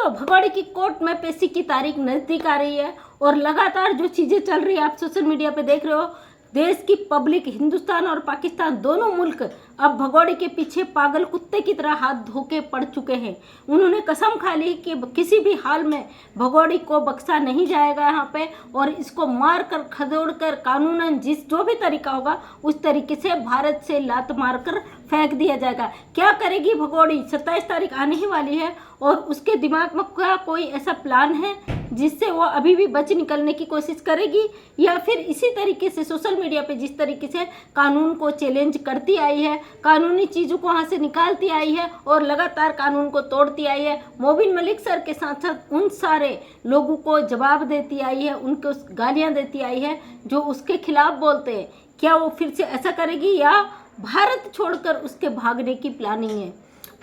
दोस्तों, भगोड़े की कोर्ट में पेशी की तारीख नज़दीक आ रही है और लगातार जो चीज़ें चल रही है आप सोशल मीडिया पे देख रहे हो। देश की पब्लिक, हिंदुस्तान और पाकिस्तान दोनों मुल्क अब भगोड़े के पीछे पागल कुत्ते की तरह हाथ धोके पड़ चुके हैं। उन्होंने कसम खा ली कि किसी भी हाल में भगोड़े को बख्शा नहीं जाएगा यहाँ पे, और इसको मार कर खदेड़ कर कानूनन जो भी तरीका होगा उस तरीके से भारत से लात मार कर फेंक दिया जाएगा। क्या करेगी भगोड़ी? 27 तारीख आने ही वाली है और उसके दिमाग में क्या कोई ऐसा प्लान है जिससे वो अभी भी बच निकलने की कोशिश करेगी, या फिर इसी तरीके से सोशल मीडिया पे जिस तरीके से कानून को चैलेंज करती आई है, कानूनी चीज़ों को वहाँ से निकालती आई है और लगातार कानून को तोड़ती आई है, मोबिन मलिक सर के साथ साथ उन सारे लोगों को जवाब देती आई है, उनको गालियाँ देती आई है जो उसके खिलाफ बोलते हैं, क्या वो फिर से ऐसा करेगी या भारत छोड़कर उसके भागने की प्लानिंग है?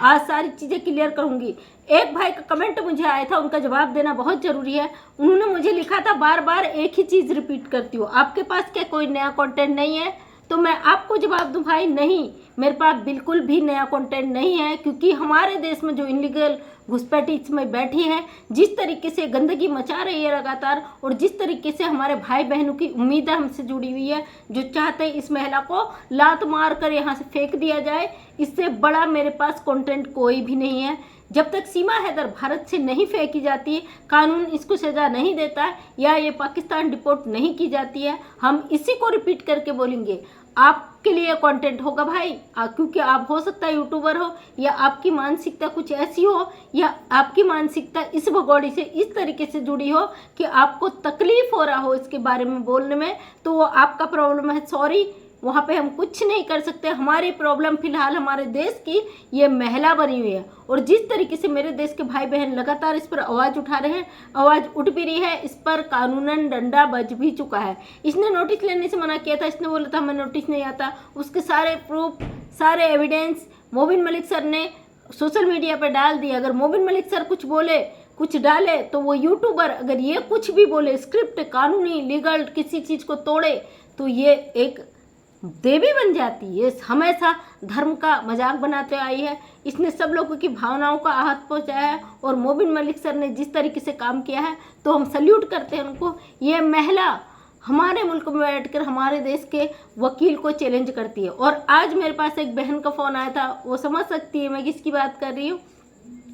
आज सारी चीज़ें क्लियर करूंगी। एक भाई का कमेंट मुझे आया था, उनका जवाब देना बहुत ज़रूरी है। उन्होंने मुझे लिखा था, बार बार एक ही चीज़ रिपीट करती हो, आपके पास क्या कोई नया कंटेंट नहीं है? तो मैं आपको जवाब दूं, भाई नहीं, मेरे पास बिल्कुल भी नया कंटेंट नहीं है, क्योंकि हमारे देश में जो इनलीगल घुसपैठी इसमें बैठी है, जिस तरीके से गंदगी मचा रही है लगातार, और जिस तरीके से हमारे भाई बहनों की उम्मीदें हमसे जुड़ी हुई है, जो चाहते हैं इस महिला को लात मार कर यहाँ से फेंक दिया जाए, इससे बड़ा मेरे पास कंटेंट कोई भी नहीं है। जब तक सीमा हैदर भारत से नहीं फेंकी जाती है, कानून इसको सज़ा नहीं देता है, या ये पाकिस्तान डिपोर्ट नहीं की जाती है, हम इसी को रिपीट करके बोलेंगे। आपके लिए कंटेंट होगा भाई, क्योंकि आप हो सकता है यूट्यूबर हो, या आपकी मानसिकता कुछ ऐसी हो, या आपकी मानसिकता इस भगोड़ी से इस तरीके से जुड़ी हो कि आपको तकलीफ हो रहा हो इसके बारे में बोलने में, तो वो आपका प्रॉब्लम है। सॉरी, वहाँ पे हम कुछ नहीं कर सकते। हमारी प्रॉब्लम फिलहाल हमारे देश की ये महिला बनी हुई है, और जिस तरीके से मेरे देश के भाई बहन लगातार इस पर आवाज़ उठा रहे हैं, आवाज़ उठ भी रही है, इस पर कानूनन डंडा बज भी चुका है। इसने नोटिस लेने से मना किया था, इसने बोला था मैं नोटिस नहीं आता, उसके सारे प्रूफ, सारे एविडेंस मोबिन मलिक सर ने सोशल मीडिया पर डाल दिए। अगर मोबिन मलिक सर कुछ बोले, कुछ डाले, तो वो यूट्यूबर अगर ये कुछ भी बोले, स्क्रिप्ट, कानूनी, लीगल किसी चीज़ को तोड़े, तो ये एक देवी बन जाती है। ये हमेशा धर्म का मजाक बनाते आई है, इसने सब लोगों की भावनाओं का आहत पहुंचाया है, और मोबिन मलिक सर ने जिस तरीके से काम किया है तो हम सल्यूट करते हैं उनको। ये महिला हमारे मुल्क में बैठकर हमारे देश के वकील को चैलेंज करती है। और आज मेरे पास एक बहन का फ़ोन आया था, वो समझ सकती है मैं किसकी बात कर रही हूँ,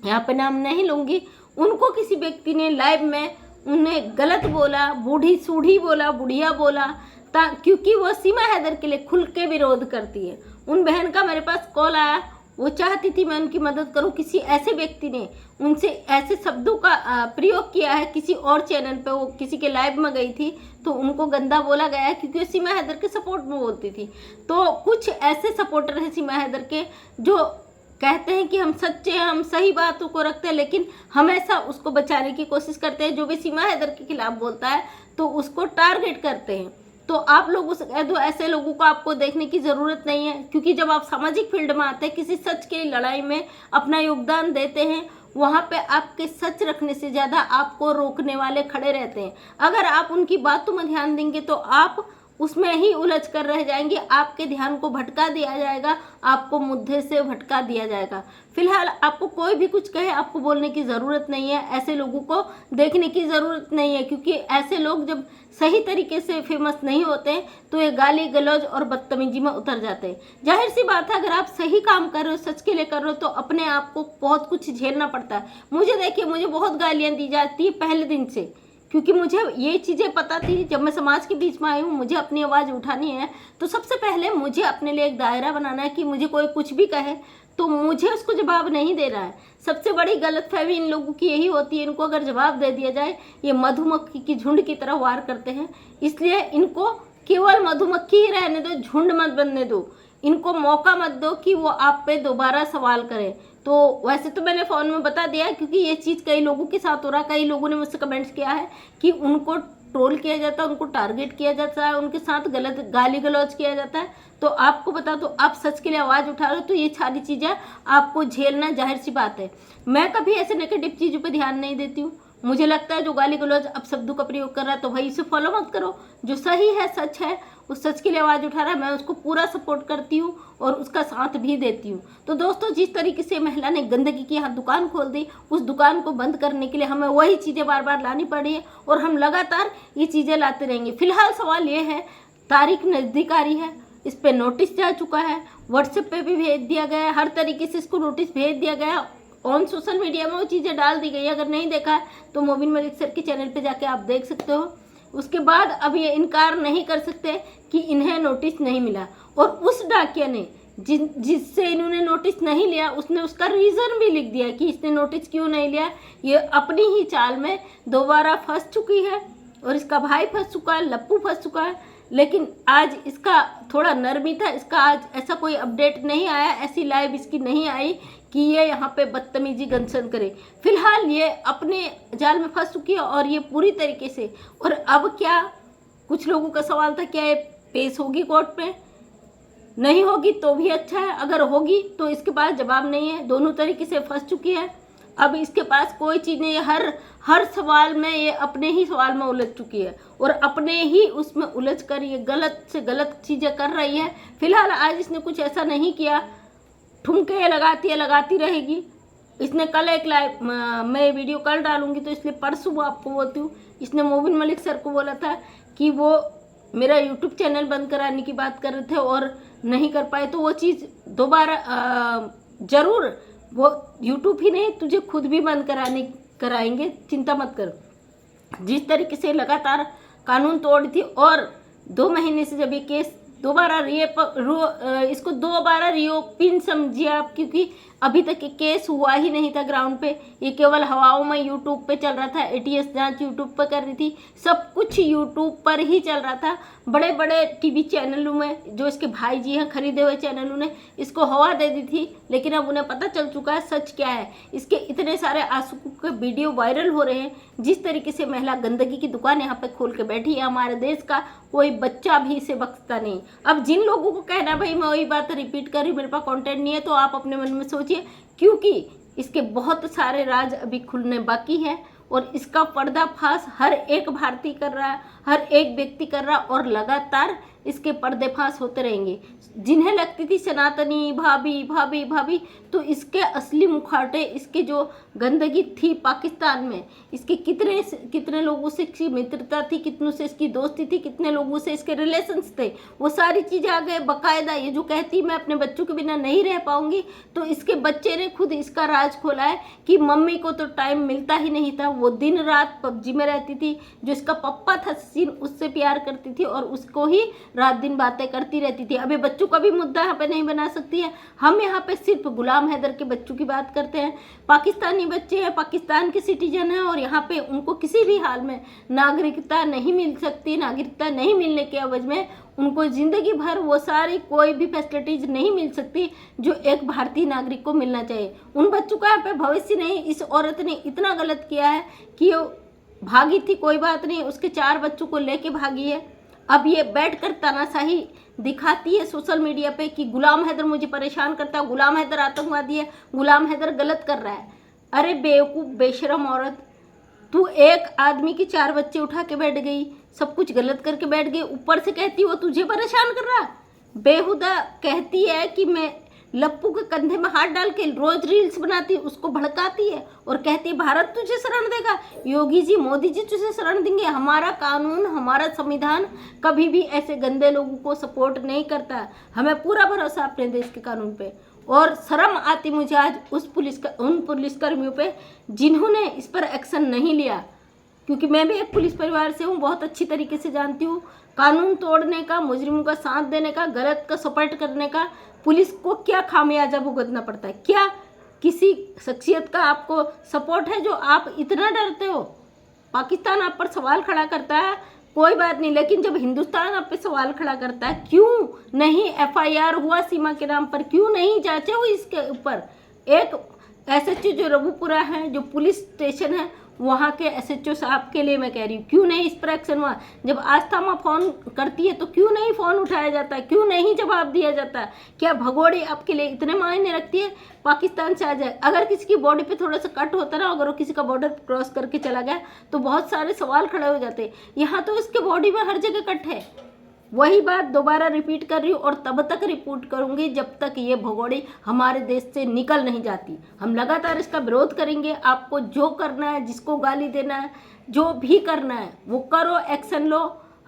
यहाँ पे नाम नहीं लूँगी। उनको किसी व्यक्ति ने लाइव में उन्हें गलत बोला, बूढ़ी सूढ़ी बोला, बुढ़िया बोला, क्योंकि वो सीमा हैदर के लिए खुल के विरोध करती है। उन बहन का मेरे पास कॉल आया, वो चाहती थी मैं उनकी मदद करूं। किसी ऐसे व्यक्ति ने उनसे ऐसे शब्दों का प्रयोग किया है किसी और चैनल पे, वो किसी के लाइव में गई थी तो उनको गंदा बोला गया है, क्योंकि वो सीमा हैदर के सपोर्ट में बोलती थी। तो कुछ ऐसे सपोर्टर हैं सीमा हैदर के जो कहते हैं कि हम सच्चे हैं, हम सही बातों को रखते हैं, लेकिन हमेशा उसको बचाने की कोशिश करते हैं। जो भी सीमा हैदर के खिलाफ बोलता है तो उसको टारगेट करते हैं। तो आप लोगों से कह दो, ऐसे लोगों को आपको देखने की ज़रूरत नहीं है, क्योंकि जब आप सामाजिक फील्ड में आते हैं, किसी सच की लड़ाई में अपना योगदान देते हैं, वहाँ पे आपके सच रखने से ज़्यादा आपको रोकने वाले खड़े रहते हैं। अगर आप उनकी बातों में ध्यान देंगे तो आप उसमें ही उलझ कर रह जाएंगे, आपके ध्यान को भटका दिया जाएगा, आपको मुद्दे से भटका दिया जाएगा। फिलहाल आपको कोई भी कुछ कहे, आपको बोलने की ज़रूरत नहीं है, ऐसे लोगों को देखने की ज़रूरत नहीं है, क्योंकि ऐसे लोग जब सही तरीके से फेमस नहीं होते हैं तो ये गाली गलौज और बदतमीजी में उतर जाते हैं। जाहिर सी बात है, अगर आप सही काम कर रहे हो, सच के लिए कर रहे हो, तो अपने आप को बहुत कुछ झेलना पड़ता है। मुझे देखिए, मुझे बहुत गालियाँ दी जाती है पहले दिन से, क्योंकि मुझे ये चीज़ें पता थी। जब मैं समाज के बीच में आई हूँ, मुझे अपनी आवाज़ उठानी है, तो सबसे पहले मुझे अपने लिए एक दायरा बनाना है कि मुझे कोई कुछ भी कहे तो मुझे उसको जवाब नहीं दे रहा है। सबसे बड़ी गलतफहमी इन लोगों की यही होती है, इनको अगर जवाब दे दिया जाए, ये मधुमक्खी की झुंड की तरह वार करते हैं, इसलिए इनको केवल मधुमक्खी ही रहने दो, झुंड मत बनने दो, इनको मौका मत दो कि वो आप पे दोबारा सवाल करें। तो वैसे तो मैंने फ़ोन में बता दिया, क्योंकि ये चीज़ कई लोगों के साथ हो रहा है। कई लोगों ने मुझसे कमेंट्स किया है कि उनको ट्रोल किया जाता है, उनको टारगेट किया जाता है, उनके साथ गलत गाली गलौज किया जाता है। तो आपको बता दो, आप सच के लिए आवाज़ उठा रहे हो, तो ये सारी चीज़ें आपको झेलना जाहिर सी बात है। मैं कभी ऐसे नेगेटिव चीज़ों पर ध्यान नहीं देती हूँ। मुझे लगता है जो गाली गलौज अब शब्दों का प्रयोग कर रहा है, तो भाई इसे फॉलो मत करो। जो सही है, सच है, उस सच के लिए आवाज़ उठा रहा है, मैं उसको पूरा सपोर्ट करती हूँ और उसका साथ भी देती हूँ। तो दोस्तों, जिस तरीके से महिला ने गंदगी की यहाँ दुकान खोल दी, उस दुकान को बंद करने के लिए हमें वही चीज़ें बार बार लानी पड़ी है और हम लगातार ये चीज़ें लाते रहेंगे। फिलहाल सवाल ये है, तारीख नज़दीक आ रही है, इस पर नोटिस जा चुका है, व्हाट्सएप पे भी भेज दिया गया है, हर तरीके से इसको नोटिस भेज दिया गया है, ऑन सोशल मीडिया में वो चीज़ें डाल दी गई है। अगर नहीं देखा है तो मोबिन मलिक सर के चैनल पे जाके आप देख सकते हो। उसके बाद अब ये इनकार नहीं कर सकते कि इन्हें नोटिस नहीं मिला, और उस डाकिया ने जिससे इन्होंने नोटिस नहीं लिया, उसने उसका रीज़न भी लिख दिया कि इसने नोटिस क्यों नहीं लिया। ये अपनी ही चाल में दोबारा फंस चुकी है और इसका भाई फंस चुका है, लप्पू फंस चुका है। लेकिन आज इसका थोड़ा नरमी था, इसका आज ऐसा कोई अपडेट नहीं आया, ऐसी लाइव इसकी नहीं आई कि ये यहाँ पे बदतमीजी गंसन करे। फिलहाल ये अपने जाल में फंस चुकी है और ये पूरी तरीके से। और अब क्या, कुछ लोगों का सवाल था क्या ये पेश होगी कोर्ट पे, नहीं होगी तो भी अच्छा है, अगर होगी तो इसके पास जवाब नहीं है, दोनों तरीके से फंस चुकी है। अब इसके पास कोई चीज़ नहीं है, हर सवाल में ये अपने ही सवाल में उलझ चुकी है और अपने ही उसमें उलझ कर ये गलत से गलत चीज़ें कर रही है। फिलहाल आज इसने कुछ ऐसा नहीं किया, ठुमके लगाती रहेगी। इसने कल एक लाइव, मैं वीडियो कल डालूंगी तो इसलिए परसों वो आपको बोलती हूँ, इसने मोबिन मलिक सर को बोला था कि वो मेरा यूट्यूब चैनल बंद कराने की बात कर रहे थे और नहीं कर पाए, तो वो चीज़ दोबारा ज़रूर, वो यूट्यूब ही नहीं तुझे खुद भी बंद कराएंगे, चिंता मत कर। जिस तरीके से लगातार कानून तोड़ी थी और 2 महीने से जब ये केस दोबारा इसको दोबारा रिओपन समझिए आप, क्योंकि अभी तक ये केस हुआ ही नहीं था ग्राउंड पे, ये केवल हवाओं में यूट्यूब पे चल रहा था। एटीएस जांच यूट्यूब पर कर रही थी, सब कुछ यूट्यूब पर ही चल रहा था। बड़े बड़े टीवी चैनलों में, जो इसके भाई जी हैं खरीदे हुए चैनलों ने इसको हवा दे दी थी, लेकिन अब उन्हें पता चल चुका है सच क्या है। इसके इतने सारे आंसू के वीडियो वायरल हो रहे हैं। जिस तरीके से महिला गंदगी की दुकान यहाँ पे खोल के बैठी है, हमारे देश का कोई बच्चा भी इसे बख्शता नहीं। अब जिन लोगों को कहना भाई मैं वही बात रिपीट कर रही, मेरे पास कंटेंट नहीं है, तो आप अपने मन में सोचिए, क्योंकि इसके बहुत सारे राज अभी खुलने बाकी है और इसका पर्दाफाश हर एक भारतीय कर रहा है, हर एक व्यक्ति कर रहा है और लगातार इसके पर्दाफाश होते रहेंगे। जिन्हें लगती थी सनातनी भाभी भाभी भाभी, तो इसके असली मुखौटे, इसके जो गंदगी थी पाकिस्तान में, इसके कितने लोगों से इसकी मित्रता थी, कितनों से इसकी दोस्ती थी, कितने लोगों से इसके रिलेशंस थे, वो सारी चीज़ें आ गए बाकायदा। ये जो कहती मैं अपने बच्चों के बिना नहीं रह पाऊंगी, तो इसके बच्चे ने खुद इसका राज खोला है कि मम्मी को तो टाइम मिलता ही नहीं था, वो दिन रात पबजी में रहती थी। जो इसका पप्पा था सचिन, उससे प्यार करती थी और उसको ही रात दिन बातें करती रहती थी। अभी बच्चों का भी मुद्दा यहाँ पे नहीं बना सकती है। हम यहाँ पे सिर्फ गुलाम हैदर के बच्चों की बात करते हैं। पाकिस्तानी बच्चे हैं, पाकिस्तान के सिटीजन हैं और यहाँ पे उनको किसी भी हाल में नागरिकता नहीं मिल सकती। नागरिकता नहीं मिलने के एवज में उनको ज़िंदगी भर वो सारी कोई भी फैसिलिटीज़ नहीं मिल सकती जो एक भारतीय नागरिक को मिलना चाहिए। उन बच्चों का यहाँ पे भविष्य नहीं। इस औरत ने इतना गलत किया है कि भागी थी, कोई बात नहीं, उसके 4 बच्चों को लेके भागी है। अब ये बैठकर तानाशाही दिखाती है सोशल मीडिया पे कि गुलाम हैदर मुझे परेशान करता है, गुलाम हैदर आतंकवादी है, गुलाम हैदर गलत कर रहा है। अरे बेवकूफ़ बेशरम औरत, तू एक आदमी के 4 बच्चे उठा के बैठ गई, सब कुछ गलत करके बैठ गई, ऊपर से कहती वो तुझे परेशान कर रहा है। बेहुदा कहती है कि मैं लप्पू के कंधे में हाथ डाल के रोज रील्स बनाती, उसको भड़काती है और कहती है भारत तुझे शरण देगा, योगी जी मोदी जी तुझे शरण देंगे। हमारा कानून, हमारा संविधान कभी भी ऐसे गंदे लोगों को सपोर्ट नहीं करता। हमें पूरा भरोसा अपने देश के कानून पे। और शर्म आती मुझे आज उन पुलिसकर्मियों पे जिन्होंने इस पर एक्शन नहीं लिया, क्योंकि मैं भी एक पुलिस परिवार से हूँ, बहुत अच्छी तरीके से जानती हूँ कानून तोड़ने का, मुजरिमों का साथ देने का, गलत का सपोर्ट करने का पुलिस को क्या खामियाजा भुगतना पड़ता है। क्या किसी शख्सियत का आपको सपोर्ट है जो आप इतना डरते हो? पाकिस्तान आप पर सवाल खड़ा करता है, कोई बात नहीं, लेकिन जब हिंदुस्तान आप पे सवाल खड़ा करता है, क्यों नहीं एफआईआर हुआ सीमा के नाम पर, क्यों नहीं जांचे हुई इसके ऊपर? एक एसएचओ जो रघुपुरा है, जो पुलिस स्टेशन है, वहाँ के एसएचओ साहब के लिए मैं कह रही हूँ, क्यों नहीं इस पर एक्शन हुआ? जब आस्था माँ फोन करती है तो क्यों नहीं फ़ोन उठाया जाता है, क्यों नहीं जवाब दिया जाता है? क्या भगोड़े आपके लिए इतने मायने रखती है? पाकिस्तान से आ जाए, अगर किसी की बॉडी पे थोड़ा सा कट होता ना, अगर वो किसी का बॉर्डर क्रॉस करके चला गया तो बहुत सारे सवाल खड़े हो जाते। यहाँ तो इसके बॉडी में हर जगह कट है, वही बात दोबारा रिपीट कर रही हूँ और तब तक रिपोर्ट करूँगी जब तक ये भगोड़ी हमारे देश से निकल नहीं जाती। हम लगातार इसका विरोध करेंगे। आपको जो करना है, जिसको गाली देना है, जो भी करना है वो करो, एक्शन लो।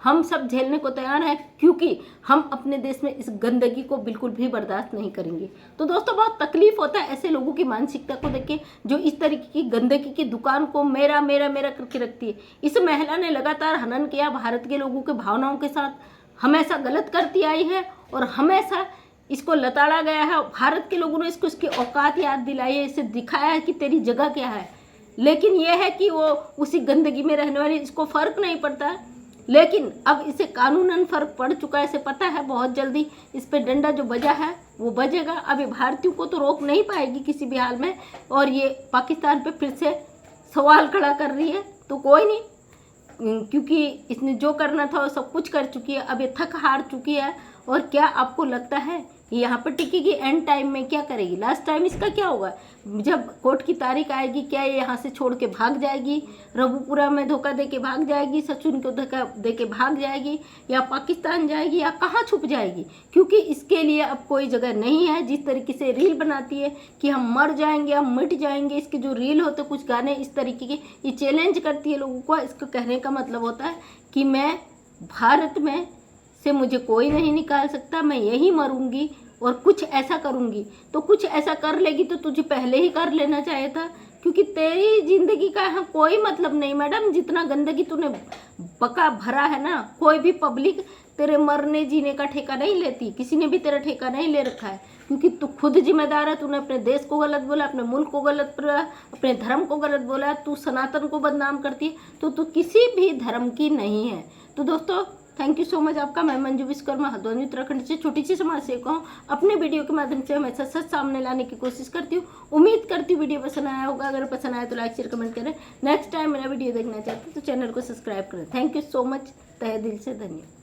हम सब झेलने को तैयार हैं, क्योंकि हम अपने देश में इस गंदगी को बिल्कुल भी बर्दाश्त नहीं करेंगे। तो दोस्तों, बहुत तकलीफ होता है ऐसे लोगों की मानसिकता को देख के, जो इस तरीके की गंदगी की दुकान को मेरा मेरा मेरा करके रखती है। इस महिला ने लगातार हनन किया भारत के लोगों के भावनाओं के साथ, हमेशा गलत करती आई है और हमेशा इसको लताड़ा गया है। भारत के लोगों ने इसको इसकी औकात याद दिलाई है, इसे दिखाया है कि तेरी जगह क्या है। लेकिन यह है कि वो उसी गंदगी में रहने वाली, इसको फ़र्क नहीं पड़ता। लेकिन अब इसे कानूनन फ़र्क पड़ चुका है, इसे पता है बहुत जल्दी इस पे डंडा जो बजा है वो बजेगा। अब ये भारतीयों को तो रोक नहीं पाएगी किसी भी हाल में, और ये पाकिस्तान पे फिर से सवाल खड़ा कर रही है। तो कोई नहीं, क्योंकि इसने जो करना था वो सब कुछ कर चुकी है। अब ये थक हार चुकी है। और क्या आपको लगता है यहाँ पर टिकेगी? एंड टाइम में क्या करेगी? लास्ट टाइम इसका क्या होगा? जब कोर्ट की तारीख आएगी, क्या ये यहाँ से छोड़ के भाग जाएगी? रघुपुरा में धोखा दे के भाग जाएगी, सचिन को धोखा दे के भाग जाएगी, या पाकिस्तान जाएगी, या कहाँ छुप जाएगी? क्योंकि इसके लिए अब कोई जगह नहीं है। जिस तरीके से रील बनाती है कि हम मर जाएंगे, हम मिट जाएंगे, इसके जो रील होते कुछ गाने इस तरीके के, ये चैलेंज करती है लोगों को। इसका कहने का मतलब होता है कि मैं भारत में से मुझे कोई नहीं निकाल सकता, मैं यहीं मरूंगी और कुछ ऐसा करूंगी। तो कुछ ऐसा कर लेगी तो तुझे पहले ही कर लेना चाहिए था, क्योंकि तेरी जिंदगी का यहाँ कोई मतलब नहीं मैडम। जितना गंदगी तूने बका भरा है ना, कोई भी पब्लिक तेरे मरने जीने का ठेका नहीं लेती। किसी ने भी तेरा ठेका नहीं ले रखा है, क्योंकि तू खुद जिम्मेदार है। तूने अपने देश को गलत बोला, अपने मुल्क को गलत बोला, अपने धर्म को गलत बोला, तू सनातन को बदनाम करती है। तो तू किसी भी धर्म की नहीं है। तो दोस्तों, थैंक यू सो मच आपका। मैं मंजू विश्वकर्मा, हल्द्वानी उत्तराखंड से छोटी सी समाज सेविका हूँ। अपने वीडियो के माध्यम से हमेशा सच सामने लाने की कोशिश करती हूँ। उम्मीद करती हूँ वीडियो पसंद आया होगा। अगर पसंद आया तो लाइक शेयर कमेंट करें। नेक्स्ट टाइम मेरा वीडियो देखना चाहते हैं तो चैनल को सब्सक्राइब करें। थैंक यू सो मच, तहे दिल से धन्यवाद।